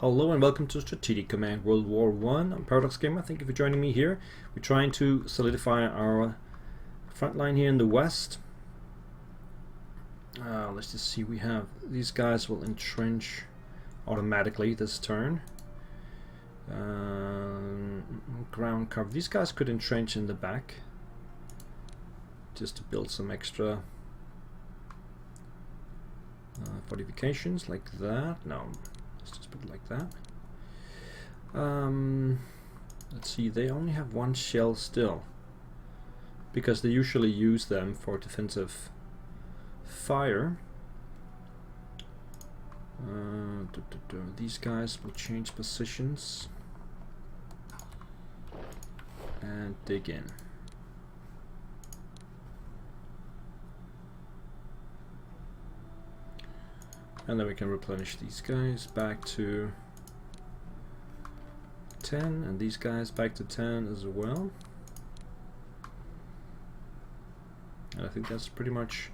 Hello and welcome to Strategic Command World War One. I'm Paradox Gamer. Thank you for joining me here. We're trying to solidify our front line here in the west. Let's just see. We have these guys will entrench automatically this turn. Ground cover. These guys could entrench in the back just to build some extra fortifications like that. No. Let's just put it like that. Let's see, they only have one shell still, because they usually use them for defensive fire. These guys will change positions and dig in. And then we can replenish these guys back to 10, and these guys back to 10 as well. And I think that's pretty much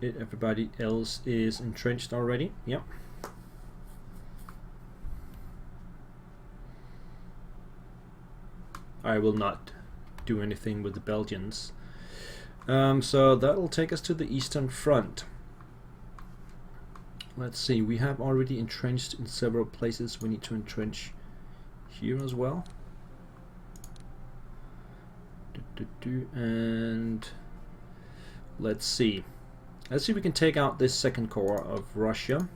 it. Everybody else is entrenched already. Yep. I will not do anything with the Belgians. So that'll take us to the Eastern Front. Let's see, we have already entrenched in several places. We need to entrench here as well. And let's see. Let's see if we can take out this second corps of Russia.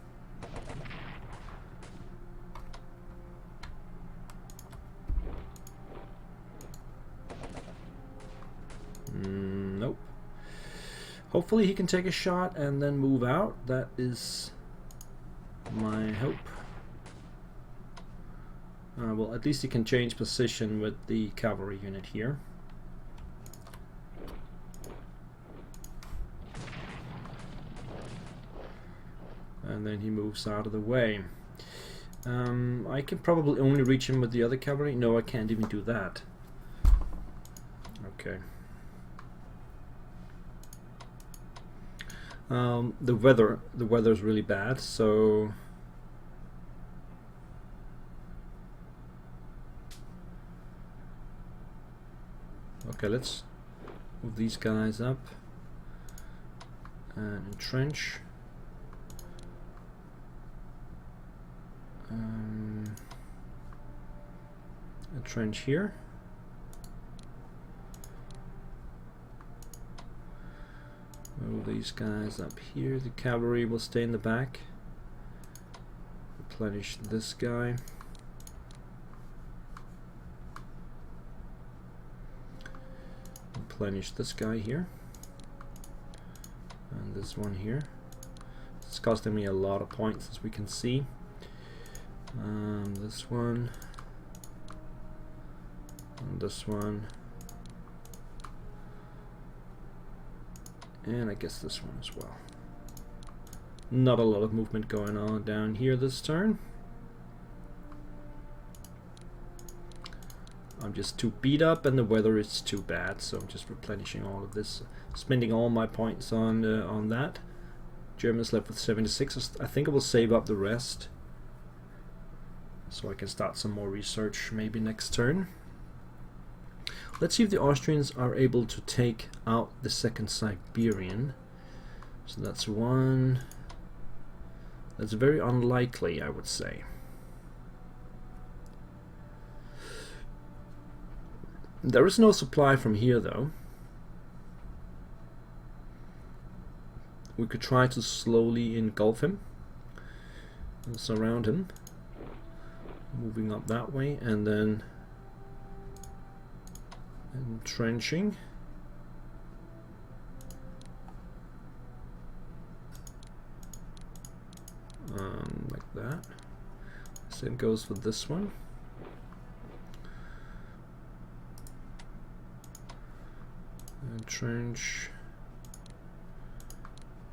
Nope. Hopefully he can take a shot and then move out. That is my hope. Well, at least he can change position with the cavalry unit here. And then he moves out of the way. I can probably only reach him with the other cavalry. No, I can't even do that. Okay. The weather is really bad, so okay, let's move these guys up and entrench. Entrench here. Move these guys up here. The cavalry will stay in the back. Replenish this guy. Replenish this guy here. And this one here. It's costing me a lot of points, as we can see. This one. And this one. And I guess this one as well. Not a lot of movement going on down here this turn. I'm just too beat up and the weather is too bad, so I'm just replenishing all of this, spending all my points on that. Germans left with 76. I think I will save up the rest so I can start some more research maybe next turn. Let's see if the Austrians are able to take out the second Siberian. So that's one. That's very unlikely, I would say. There is no supply from here, though. We could try to slowly engulf him and surround him, moving up that way, and then entrenching. Like that. Same goes for this one. Entrench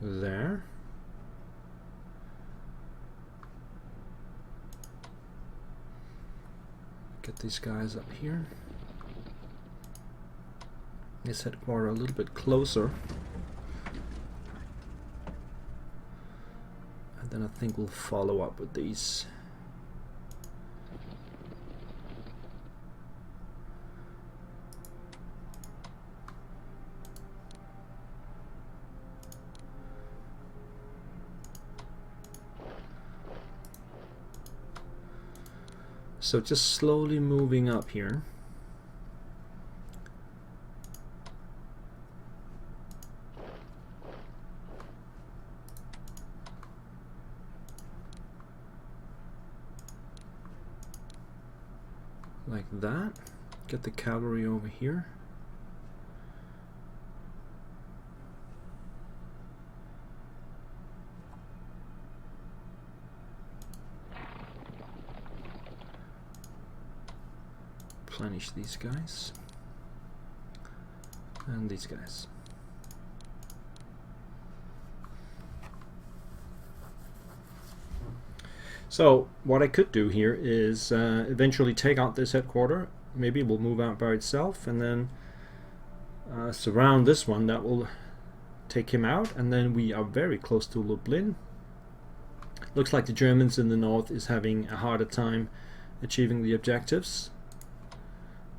there. Get these guys up here. His headquarters a little bit closer. And then I think we'll follow up with these So just slowly moving up here. Like that. Get the cavalry over here. Replenish these guys. And these guys. So what I could do here is eventually take out this headquarter. Maybe it will move out by itself, and then surround this one. That will take him out, and then we are very close to Lublin. Looks like the Germans in the north is having a harder time achieving the objectives.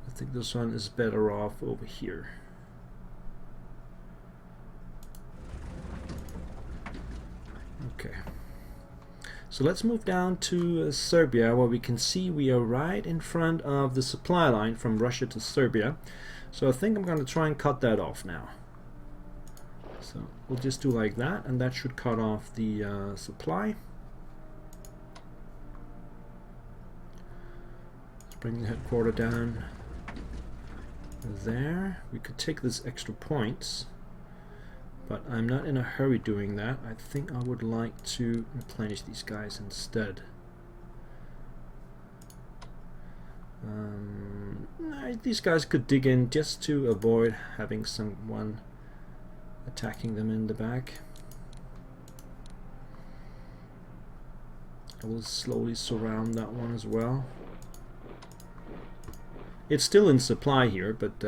I think this one is better off over here. Okay. So let's move down to Serbia, where we can see we are right in front of the supply line from Russia to Serbia. So I think I'm going to try and cut that off now. So we'll just do like that, and that should cut off the supply. Let's bring the headquarter down there. We could take this extra points, but I'm not in a hurry doing that. I think I would like to replenish these guys instead. These guys could dig in just to avoid having someone attacking them in the back. I will slowly surround that one as well. It's still in supply here, but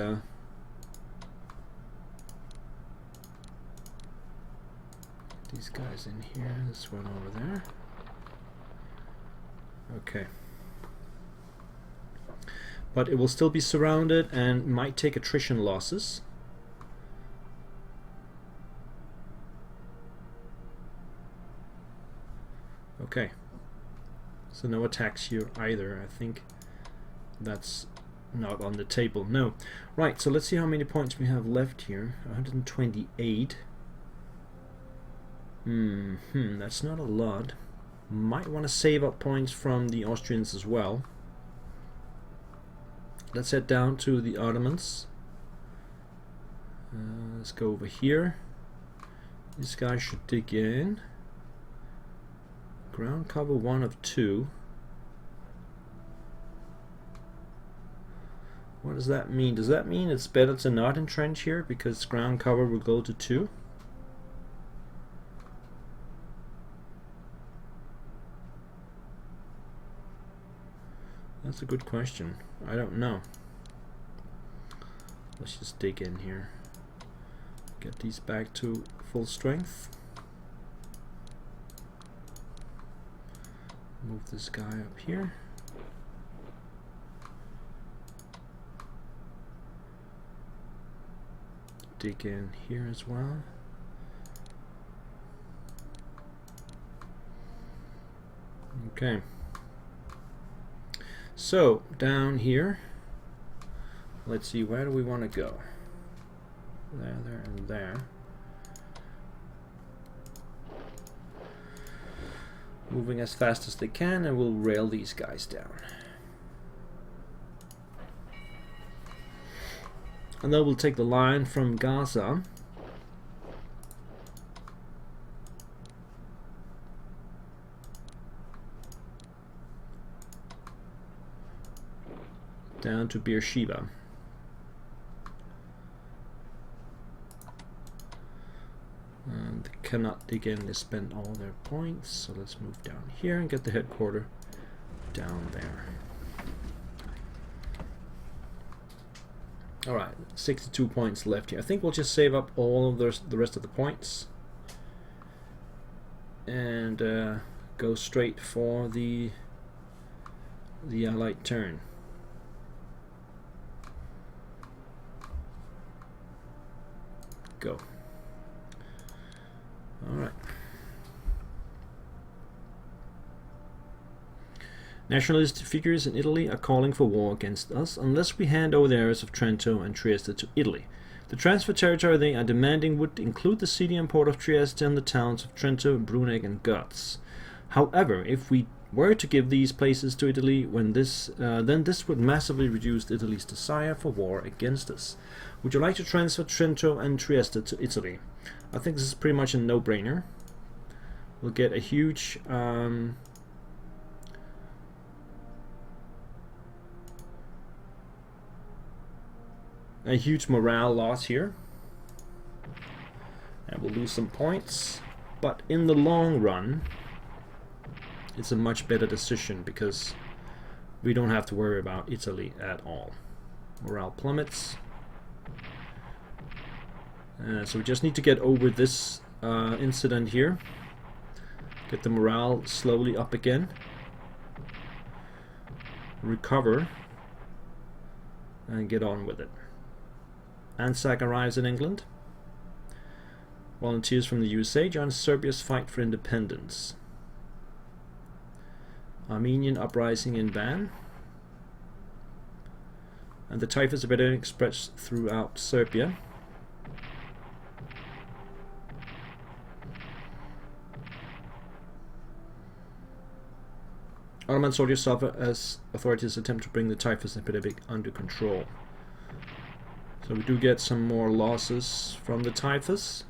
these guys in here, this one over there. Okay. But it will still be surrounded and might take attrition losses. Okay. So no attacks here either. I think that's not on the table. No. Right, so let's see how many points we have left here. 128. That's not a lot. Might want to save up points from the Austrians as well. Let's head down to the Ottomans. Let's go over here. This guy should dig in. Ground cover 1 of 2. What does that mean? Does that mean it's better to not entrench here because ground cover will go to 2? That's a good question. I don't know. Let's just dig in here. Get these back to full strength. Move this guy up here. Dig in here as well. Okay. So down here, let's see, where do we want to go? There, there, and there. Moving as fast as they can, and we'll rail these guys down. And then we'll take the line from Gaza. Down to Beersheba. And they cannot dig in, they spend all their points, so let's move down here and get the headquarter down there. Alright, 62 points left here. I think we'll just save up all of the rest of the points and go straight for the Allied turn. Go. Alright. Nationalist figures in Italy are calling for war against us unless we hand over the areas of Trento and Trieste to Italy. The transfer territory they are demanding would include the city and port of Trieste and the towns of Trento, Bruneck and Götz. However, if we were to give these places to Italy, then this would massively reduce Italy's desire for war against us. Would you like to transfer Trento and Trieste to Italy? I think this is pretty much a no-brainer. We'll get a huge morale loss here, and we'll lose some points, but in the long run it's a much better decision because we don't have to worry about Italy at all. Morale plummets, so we just need to get over this incident here, get the morale slowly up again, recover, and get on with it. ANZAC arrives in England. Volunteers from the USA join Serbia's fight for independence. Armenian uprising in Van. And the typhus epidemic spreads throughout Serbia. Ottoman soldiers suffer as authorities attempt to bring the typhus epidemic under control. So we do get some more losses from the typhus,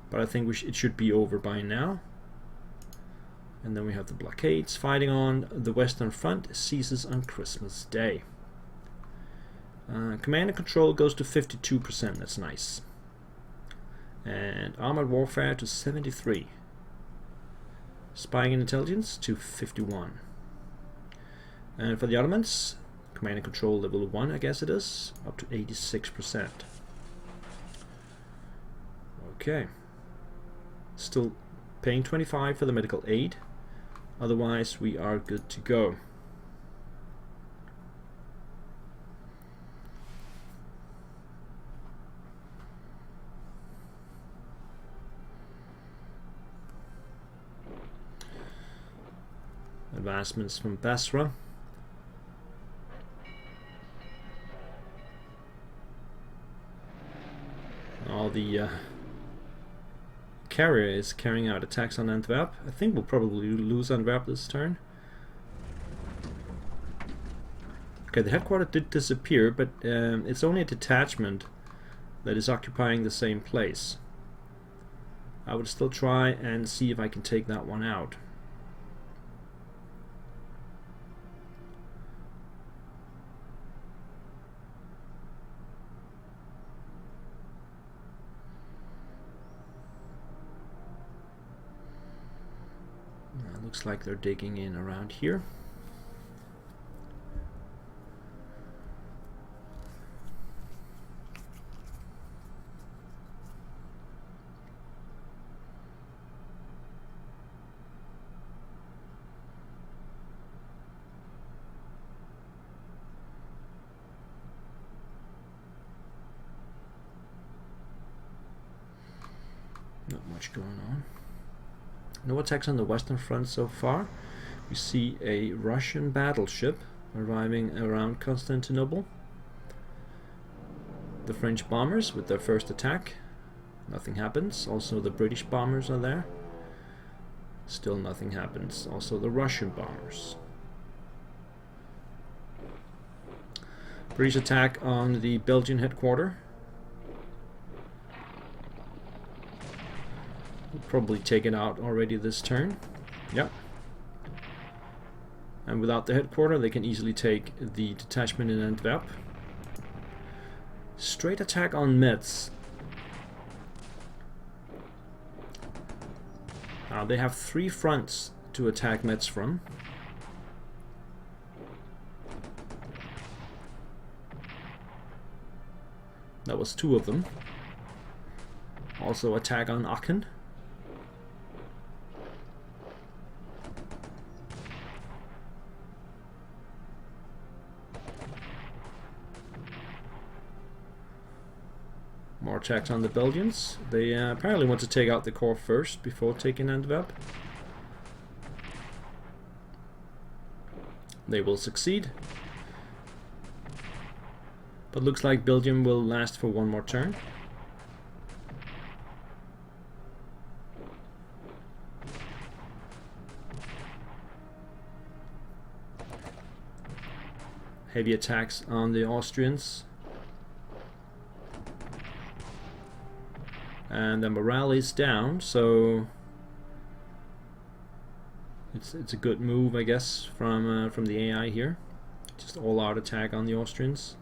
but I think it should be over by now. And then we have the blockades. Fighting on the Western Front ceases on Christmas Day. Command and control goes to 52%, that's nice. And armored warfare to 73. Spying and intelligence to 51. And for the Ottomans, command and control level 1, I guess it is, up to 86%. Okay. Still paying 25 for the medical aid. Otherwise, we are good to go. Advancements from Basra. All the carrier is carrying out attacks on Antwerp. I think we'll probably lose Antwerp this turn. Okay, the headquarters did disappear, but it's only a detachment that is occupying the same place. I would still try and see if I can take that one out. Looks like they're digging in around here. Not much going on. No attacks on the Western Front so far. We see a Russian battleship arriving around Constantinople. The French bombers with their first attack. Nothing happens. Also the British bombers are there. Still nothing happens. Also the Russian bombers. British attack on the Belgian headquarters. Probably take it out already this turn. Yep. And without the headquarters, they can easily take the detachment in Antwerp. Straight attack on Metz. They have 3 fronts to attack Metz from. That was 2 of them. Also attack on Aachen. More attacks on the Belgians. They apparently want to take out the core first before taking Antwerp. they will succeed. But looks like Belgium will last for one more turn. Heavy attacks on the Austrians. And the morale is down, so it's a good move, I guess, from the AI here. Just all-out attack on the Austrians.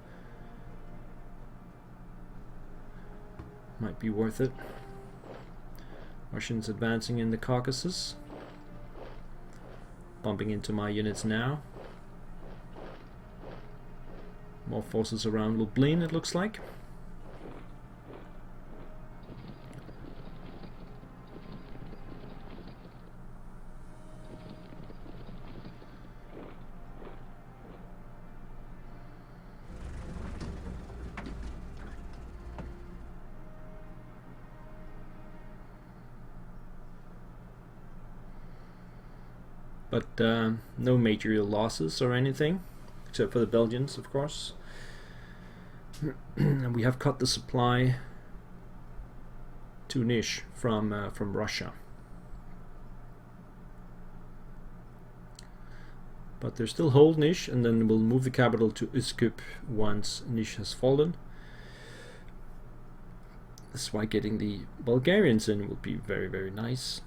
Might be worth it. Russians advancing in the Caucasus. Bumping into my units now. More forces around Lublin, it looks like. But no major losses or anything, except for the Belgians, of course. And we have cut the supply to Nish from Russia. But they still hold Nish, and then we'll move the capital to Üsküp once Nish has fallen. That's why getting the Bulgarians in will be very, very nice.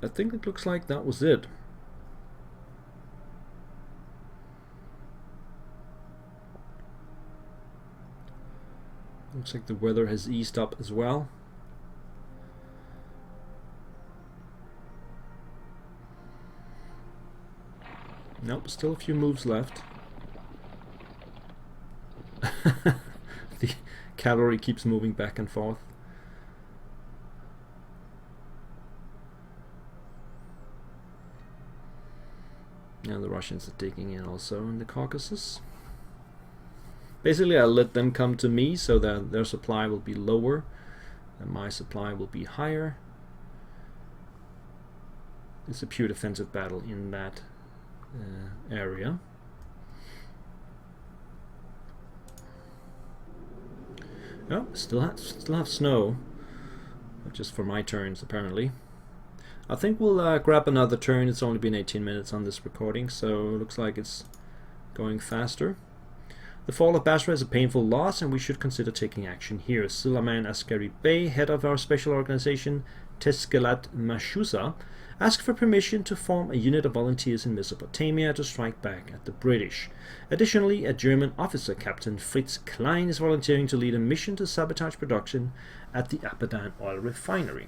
I think it looks like that was it. Looks like the weather has eased up as well. Nope, still a few moves left. The cavalry keeps moving back and forth. And the Russians are digging in also in the Caucasus. Basically, I let them come to me so that their supply will be lower and my supply will be higher. It's a pure defensive battle in that area. Oh, still have snow, but just for my turns apparently. I think we'll grab another turn. It's only been 18 minutes on this recording, so it looks like it's going faster. The fall of Basra is a painful loss, and we should consider taking action here. Suleiman Askari Bey, head of our special organization Tezkelat Mashusa, asked for permission to form a unit of volunteers in Mesopotamia to strike back at the British. Additionally, a German officer, Captain Fritz Klein, is volunteering to lead a mission to sabotage production at the Abadan oil refinery.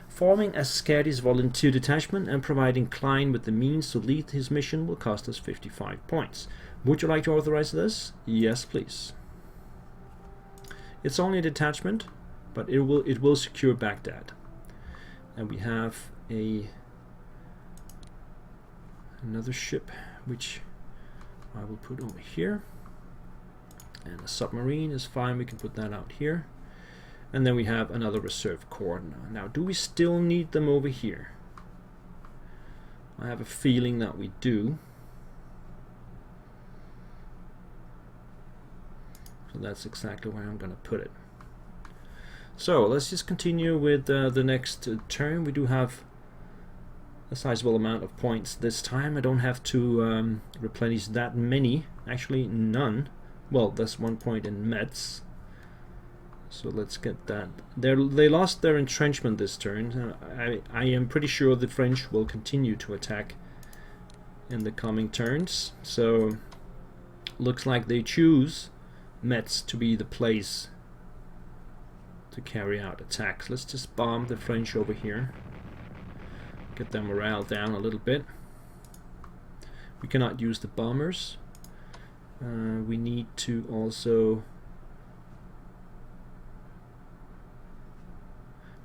Forming Ascari's volunteer detachment and providing Klein with the means to lead his mission will cost us 55 points. Would you like to authorize this? Yes, please. It's only a detachment, but it will secure Baghdad. And we have another ship which I will put over here. And a submarine is fine, we can put that out here. And then we have another reserve corps now. Now, do we still need them over here? I have a feeling that we do. So that's exactly where I'm going to put it. So let's just continue with the next turn. We do have a sizable amount of points this time. I don't have to replenish that many. Actually, none. Well, that's 1 point in Metz. So let's get that. They lost their entrenchment this turn. I am pretty sure the French will continue to attack in the coming turns. So looks like they choose Metz to be the place to carry out attacks. Let's just bomb the French over here. Get their morale down a little bit. We cannot use the bombers. We need to also...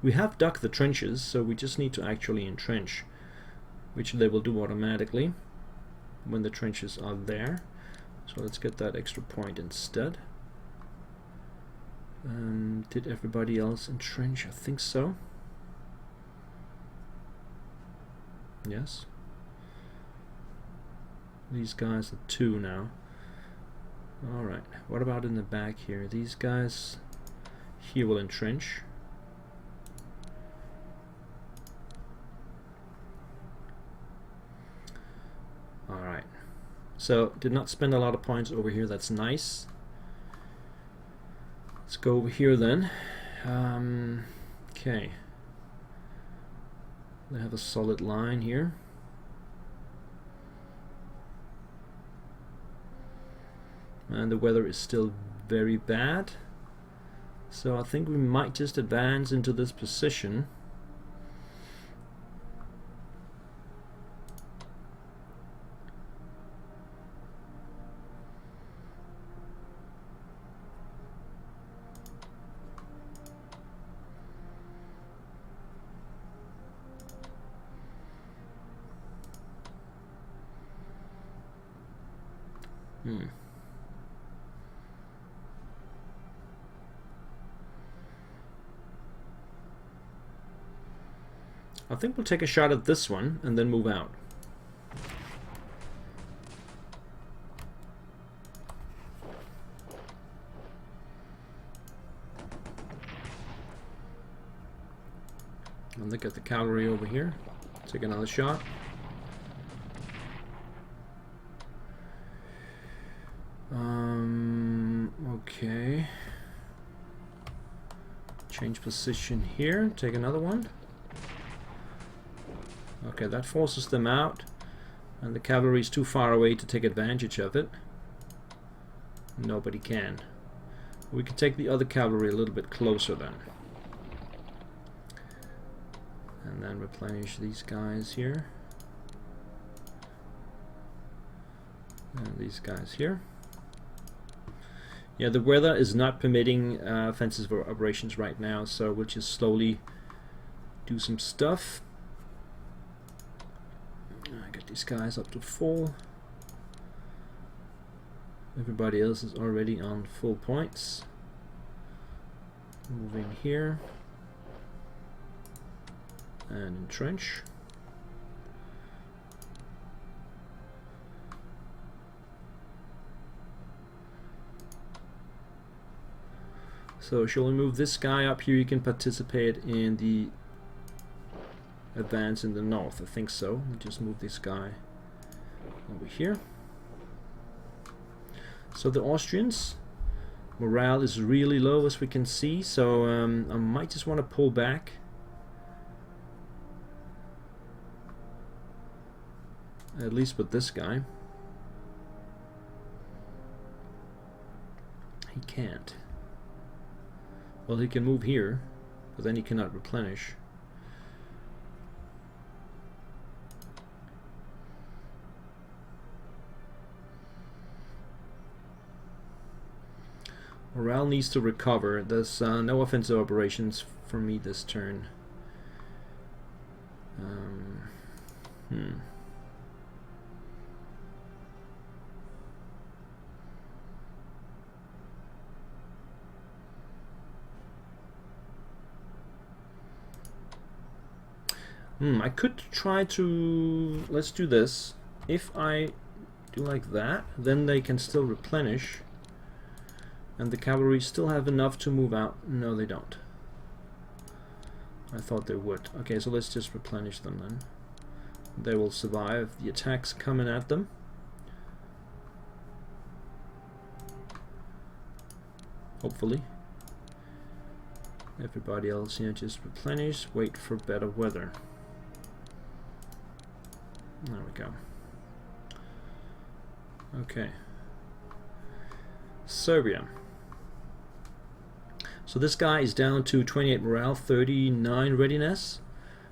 We have dug the trenches, so we just need to actually entrench, which they will do automatically when the trenches are there. So let's get that extra point instead. Did everybody else entrench? I think so. Yes. These guys are 2 now. Alright, what about in the back here? These guys here will entrench. Alright, so did not spend a lot of points over here, that's nice. Let's go over here then. Okay. They have a solid line here. And the weather is still very bad. So I think we might just advance into this position. I think we'll take a shot at this one and then move out. And look at the cavalry over here. Take another shot. Okay. Change position here. Take another one. Okay, that forces them out, and the cavalry is too far away to take advantage of it. Nobody can. We can take the other cavalry a little bit closer then. And then replenish these guys here. And these guys here. Yeah, the weather is not permitting offensive operations right now, so we'll just slowly do some stuff. Get these guys up to full. Everybody else is already on full points. Moving here. And entrench. So shall we move this guy up here? You can participate in the advance in the north. I think so. We'll just move this guy over here. So the Austrians, morale is really low as we can see, so I might just want to pull back. At least with this guy. He can't. Well, he can move here, but then he cannot replenish. Morale needs to recover. There's no offensive operations for me this turn. I could try to... Let's do this. If I do like that, then they can still replenish. And the cavalry still have enough to move out. No, they don't. I thought they would. Okay, so let's just replenish them then. They will survive the attacks coming at them. Hopefully. Everybody else here just replenish. Wait for better weather. There we go. Okay. Serbia. So this guy is down to 28 morale, 39 readiness,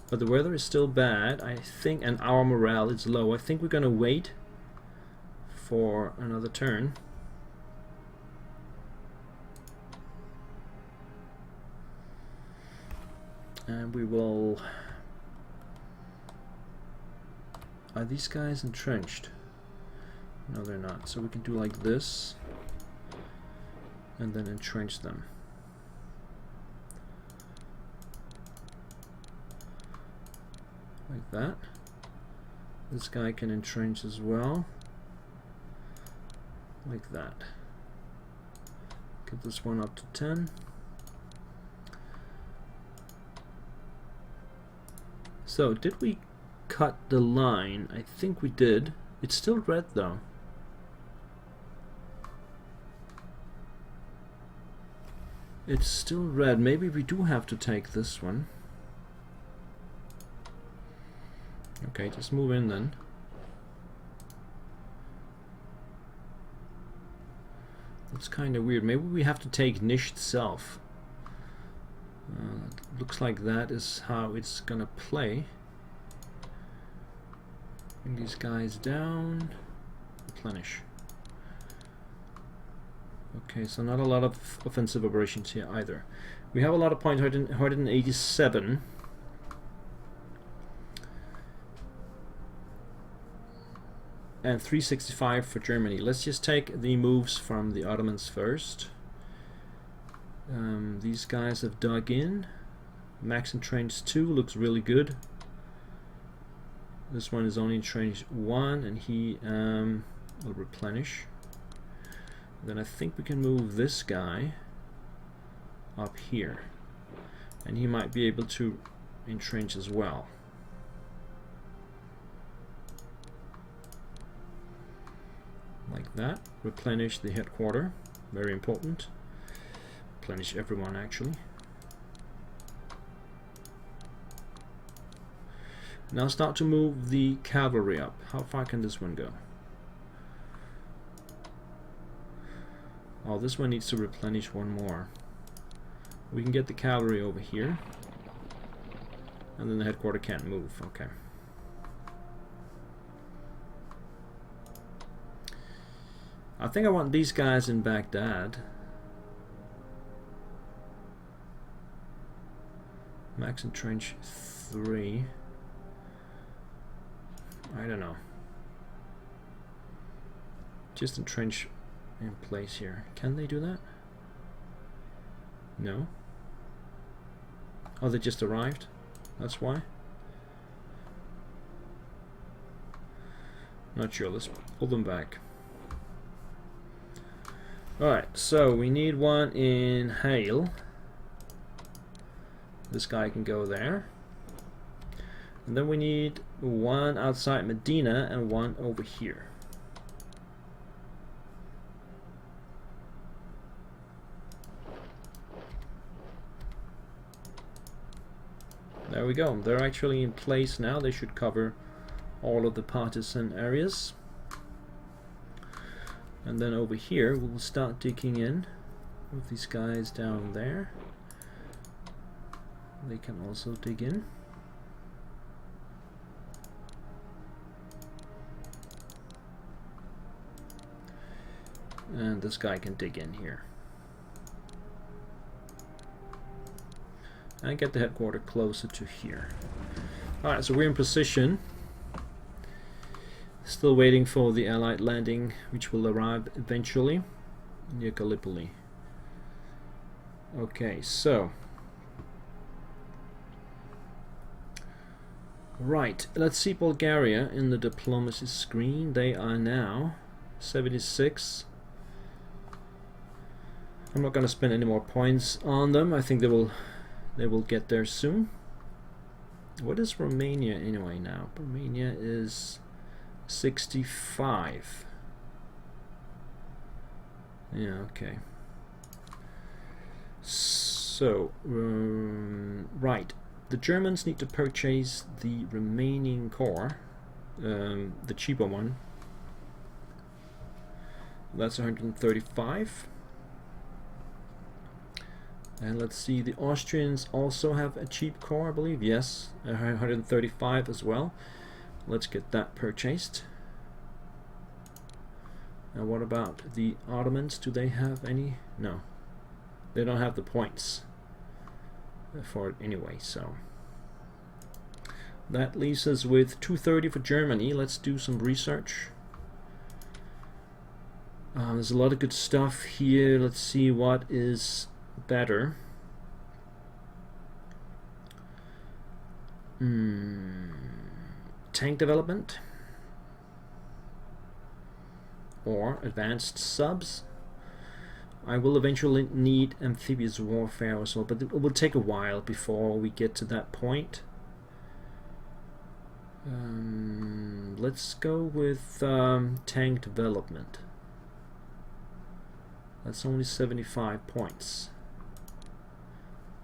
but the weather is still bad, I think, and our morale is low. I think we're gonna wait for another turn. And we will... Are these guys entrenched? No, they're not. So we can do like this, and then entrench them. Like that. This guy can entrench as well. like that. Get this one up to 10. So did we cut the line? I think we did. It's still red though. It's still red. Maybe we do have to take this one. Okay, just move in then. It's kind of weird. Maybe we have to take Nish itself. Looks like that is how it's gonna play. Bring these guys down. Replenish. Okay, so not a lot of offensive operations here either. We have a lot of points, 187. And 365 for Germany. Let's just take the moves from the Ottomans first. These guys have dug in. Max in trench 2 looks really good. This one is only in trench 1 and he will replenish. Then I think we can move this guy up here. And he might be able to entrench as well. Like that. Replenish the headquarter. Very important. Replenish everyone actually. Now start to move the cavalry up. How far can this one go? Oh, this one needs to replenish one more. We can get the cavalry over here. And then the headquarter can't move. Okay. I think I want these guys in Baghdad. Max in trench 3. I don't know. Just entrench in place here. Can they do that? No. Oh, they just arrived? That's why? Not sure. Let's pull them back. Alright, so we need one in Hale. This guy can go there. And then we need one outside Medina and one over here. There we go. They're actually in place now. They should cover all of the partisan areas. And then over here we'll start digging in with these guys down there. They can also dig in. And this guy can dig in here. And get the headquarters closer to here. Alright, so we're in position. Still waiting for the Allied landing, which will arrive eventually near Gallipoli. Okay, so right, let's see Bulgaria in the diplomacy screen. They are now 76. I'm not going to spend any more points on them. I think they will get there soon. What is Romania anyway now? Romania is 65. Yeah, okay. So, right. The Germans need to purchase the remaining core, the cheaper one. That's 135. And let's see, the Austrians also have a cheap core, I believe. Yes, 135 as well. Let's get that purchased. Now what about the Ottomans? Do they have any? No. They don't have the points for it anyway, so that leaves us with 230 for Germany. Let's do some research. There's a lot of good stuff here. Let's see what is better. Tank development or advanced subs. I will eventually need amphibious warfare as well, but it will take a while before we get to that point. Let's go with tank development. That's only 75 points.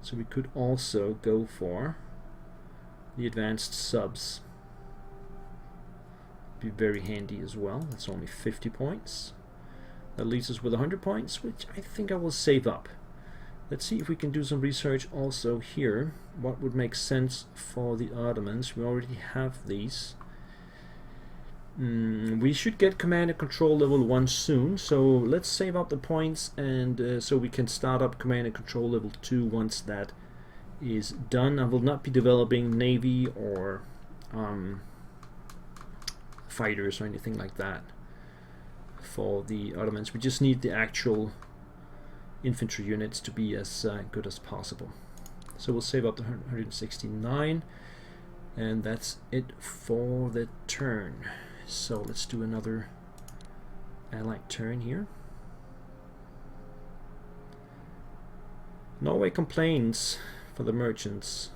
So we could also go for the advanced subs. Be very handy as well. That's only 50 points. That leaves us with 100 points, which I think I will save up. Let's see if we can do some research also here. What would make sense for the Ottomans? We already have these. We should get command and control level 1 soon, so let's save up the points, and so we can start up command and control level 2 once that is done. I will not be developing navy or fighters or anything like that for the Ottomans. We just need the actual infantry units to be as good as possible. So we'll save up the 169, and that's it for the turn. So let's do another allied turn here. Norway complains for the merchants.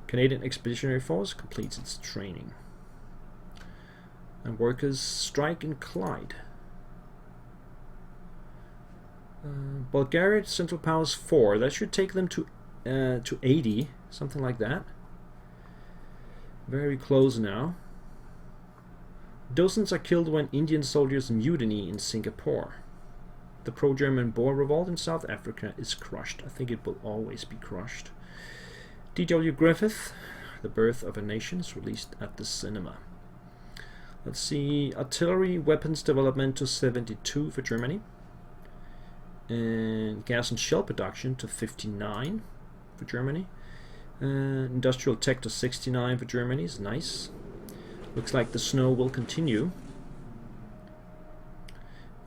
Canadian Expeditionary Force completes its training. And workers strike in Clyde. Bulgaria Central Powers 4. That should take them to 80, something like that. Very close now. Dozens are killed when Indian soldiers mutiny in Singapore. The pro-German Boer revolt in South Africa is crushed. I think it will always be crushed. D.W. Griffith, The Birth of a Nation, is released at the cinema. Let's see, artillery weapons development to 72 for Germany. And gas and shell production to 59 for Germany. Industrial tech to 69 for Germany is nice. Looks like the snow will continue.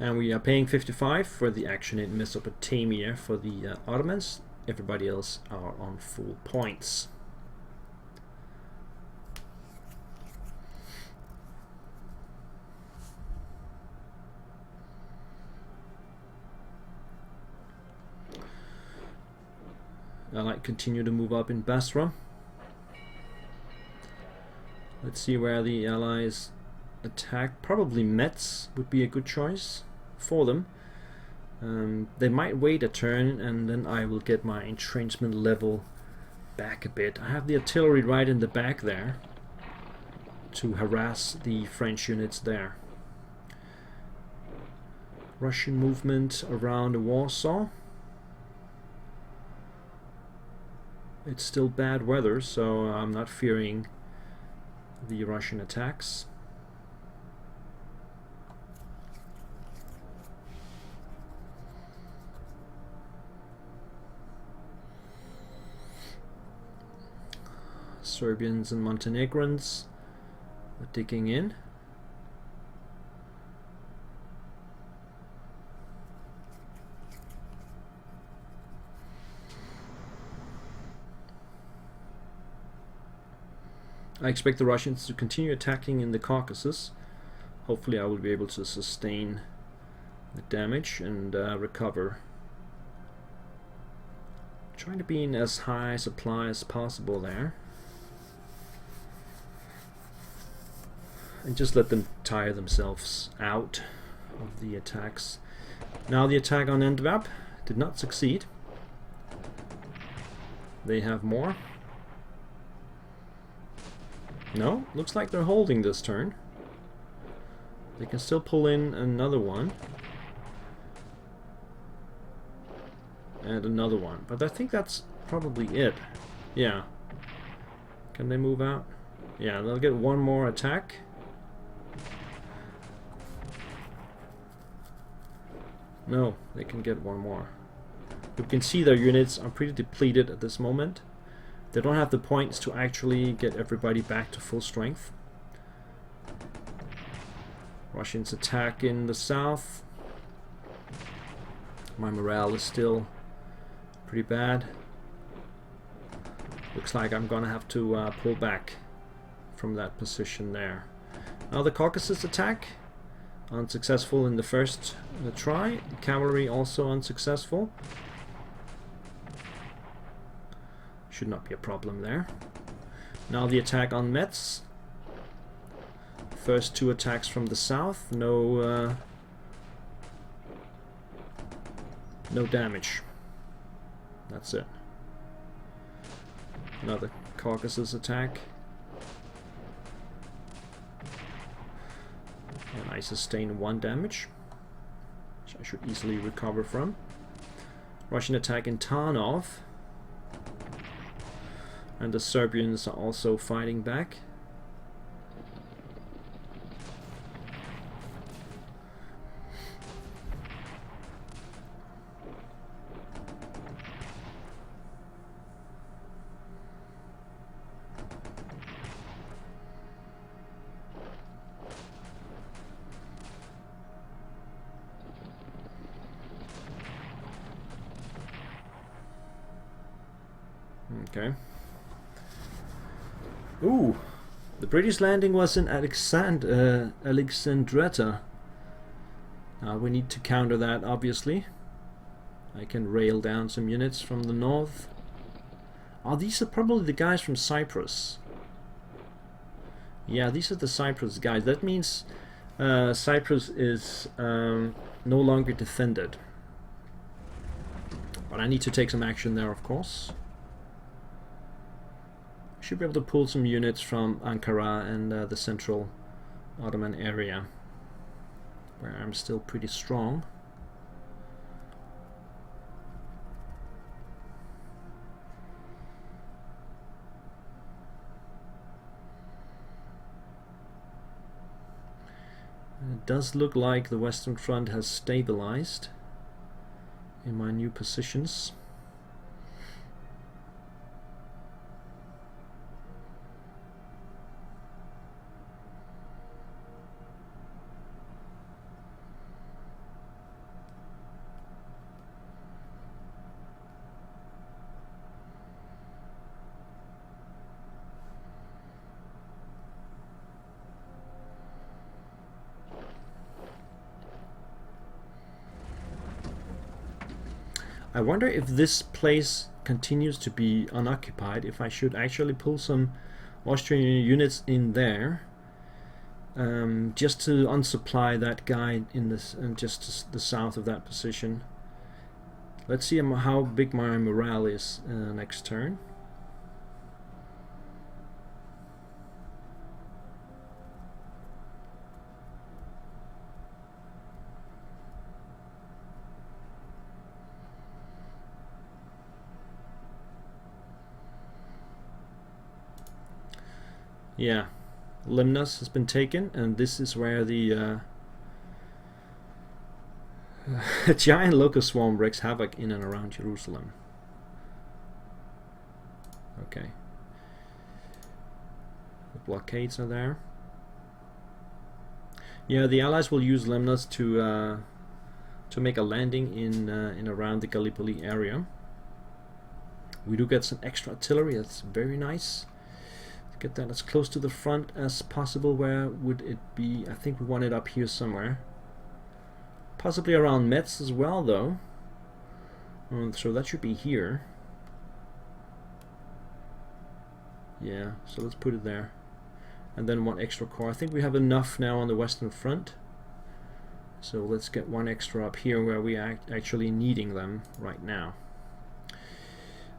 And we are paying 55 for the action in Mesopotamia for the Ottomans. Everybody else are on full points. I like continue to move up in Basra. Let's see where the Allies attack. Probably Metz would be a good choice for them. They might wait a turn, and then I will get my entrenchment level back a bit. I have the artillery right in the back there to harass the French units there. Russian movement around Warsaw. It's still bad weather, so I'm not fearing the Russian attacks. Serbians and Montenegrins are digging in. I expect the Russians to continue attacking in the Caucasus. Hopefully I will be able to sustain the damage and recover. Trying to be in as high supply as possible there. And just let them tire themselves out of the attacks. Now the attack on Antwerp did not succeed. They have more. No, looks like they're holding this turn. They can still pull in another one. And another one. But I think that's probably it. Yeah. Can they move out? Yeah, they'll get one more attack. No, they can get one more. You can see their units are pretty depleted at this moment. They don't have the points to actually get everybody back to full strength. Russians attack in the south. My morale is still pretty bad. Looks like I'm gonna have to pull back from that position there. Now the Caucasus attack. Unsuccessful in the first try. Cavalry also unsuccessful. Should not be a problem there. Now the attack on Metz. First 2 attacks from the south. No damage. That's it. Another Caucasus attack. And I sustain 1 damage, which I should easily recover from. Russian attack in Tarnov. And the Serbians are also fighting back. Okay. Ooh, the British landing was in Alexandretta. Now we need to counter that, obviously. I can rail down some units from the north. Oh, these are probably the guys from Cyprus. Yeah, these are the Cyprus guys. That means Cyprus is no longer defended. But I need to take some action there, of course. Should be able to pull some units from Ankara and the central Ottoman area, where I'm still pretty strong. And it does look like the Western Front has stabilized in my new positions. I wonder if this place continues to be unoccupied, if I should actually pull some Austrian units in there, just to unsupply that guy in this, just to the south of that position. Let's see how big my morale is next turn. Yeah, Lemnos has been taken, and this is where the giant locust swarm wreaks havoc in and around Jerusalem. Okay. The blockades are there. Yeah, the Allies will use Lemnos to make a landing in around the Gallipoli area. We do get some extra artillery. That's very nice. Get that as close to the front as possible. Where would it be? I think we want it up here somewhere. Possibly around Metz as well, though. So that should be here. Yeah, so let's put it there. And then 1 extra corps. I think we have enough now on the Western Front. So let's get 1 extra up here where we are actually needing them right now.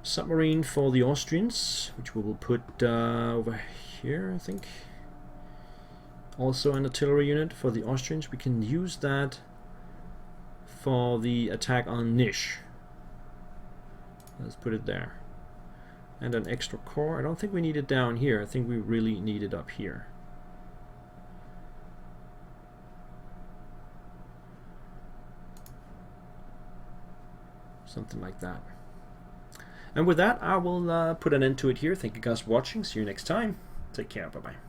Submarine for the Austrians, which we will put over here, I think. Also an artillery unit for the Austrians. We can use that for the attack on Nish. Let's put it there. And an extra corps. I don't think we need it down here. I think we really need it up here. Something like that. And with that, I will put an end to it here. Thank you guys for watching. See you next time. Take care. Bye-bye.